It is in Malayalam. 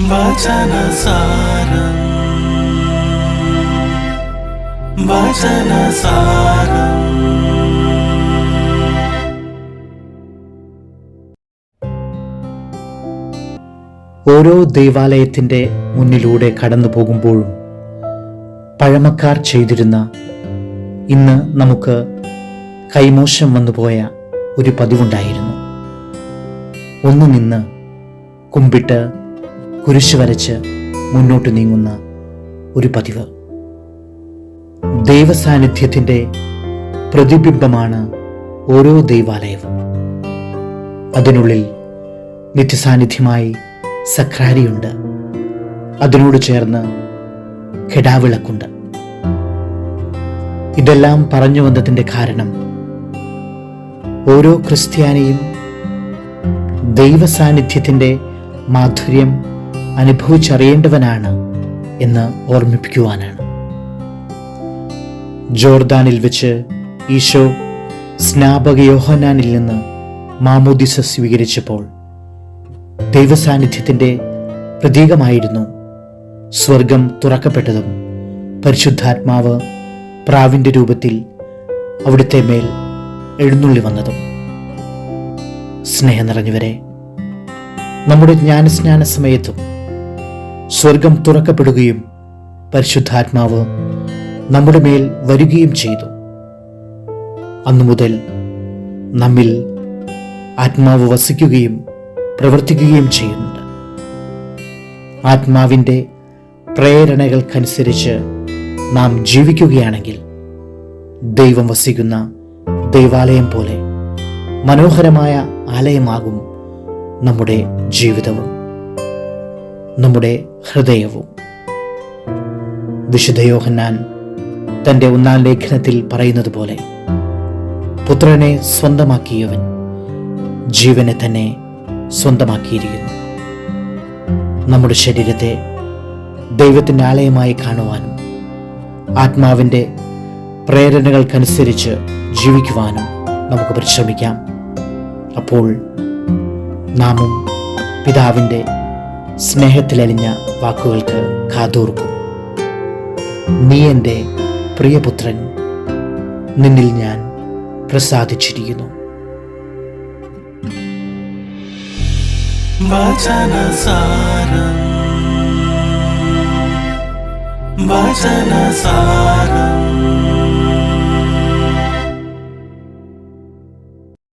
വചനസാരം വചനസാരം. ഓരോ ദൈവാലയത്തിൻ്റെ മുന്നിലൂടെ കടന്നു പോകുമ്പോഴും പഴമക്കാർ ചെയ്തിരുന്ന, ഇന്ന് നമുക്ക് കൈമോശം വന്നുപോയ ഒരു പതിവുണ്ടായിരുന്നു. ഒന്ന് നിന്ന് കുമ്പിട്ട് കുരിശ് വരച്ച് മുന്നോട്ട് നീങ്ങുന്ന ഒരു പതിവ്. ദൈവസാന്നിധ്യത്തിൻ്റെ പ്രതിബിംബമാണ് ഓരോ ദൈവാലയവും. അതിനുള്ളിൽ നിത്യസാന്നിധ്യമായി സക്രാരിയുണ്ട്. അതിനോട് ചേർന്ന് കെടാവിളക്കുണ്ട്. ഇതെല്ലാം പറഞ്ഞു വന്നതിൻ്റെ കാരണം, ഓരോ ക്രിസ്ത്യാനിയും ദൈവസാന്നിധ്യത്തിൻ്റെ മാധുര്യം അനുഭവിച്ചറിയേണ്ടവനാണ് എന്ന് ഓർമ്മിപ്പിക്കുവാനാണ്. ജോർദാനിൽ വെച്ച് ഈശോ സ്നാപക യോഹന്നാനിൽ നിന്ന് മാമോദിസ സ്വീകരിച്ചപ്പോൾ ദൈവസാന്നിധ്യത്തിൻ്റെ പ്രതീകമായിരുന്നു സ്വർഗം തുറക്കപ്പെട്ടതും പരിശുദ്ധാത്മാവ് പ്രാവിൻ്റെ രൂപത്തിൽ അവിടുത്തെ മേൽ എഴുന്നള്ളി വന്നതും. സ്നേഹം നിറഞ്ഞവരെ, നമ്മുടെ ജ്ഞാനസ്നാന സമയത്തും സ്വർഗം തുറക്കപ്പെടുകയും പരിശുദ്ധാത്മാവ് നമ്മുടെ മേൽ വരികയും ചെയ്തു. അന്നു മുതൽ നമ്മിൽ ആത്മാവ് വസിക്കുകയും പ്രവർത്തിക്കുകയും ചെയ്യുന്നുണ്ട്. ആത്മാവിൻ്റെ പ്രേരണകൾക്കനുസരിച്ച് നാം ജീവിക്കുകയാണെങ്കിൽ ദൈവം വസിക്കുന്ന ദൈവാലയം പോലെ മനോഹരമായ ആലയമാകും നമ്മുടെ ജീവിതവും നമ്മുടെ ഹൃദയവും. വിശുദ്ധ യോഹന്നാൻ തൻ്റെ 1-ാം ലേഖനത്തിൽ പറയുന്നത് പോലെ, പുത്രനെ സ്വന്തമാക്കിയവൻ ജീവനെ തന്നെ സ്വന്തമാക്കിയിരിക്കുന്നു. നമ്മുടെ ശരീരത്തെ ദൈവത്തിൻ്റെ ആലയമായി കാണുവാനും ആത്മാവിൻ്റെ പ്രേരണകൾക്കനുസരിച്ച് ജീവിക്കുവാനും നമുക്ക് പരിശ്രമിക്കാം. അപ്പോൾ നാമും പിതാവിൻ്റെ സ്നേഹത്തിലലിഞ്ഞ വാക്കുകൾക്ക് കാതോർക്കും. നീ എൻ്റെ പ്രിയപുത്രൻ, നിന്നിൽ ഞാൻ പ്രസാദിച്ചിരിക്കുന്നു. വചനസാരം വചനസാരം.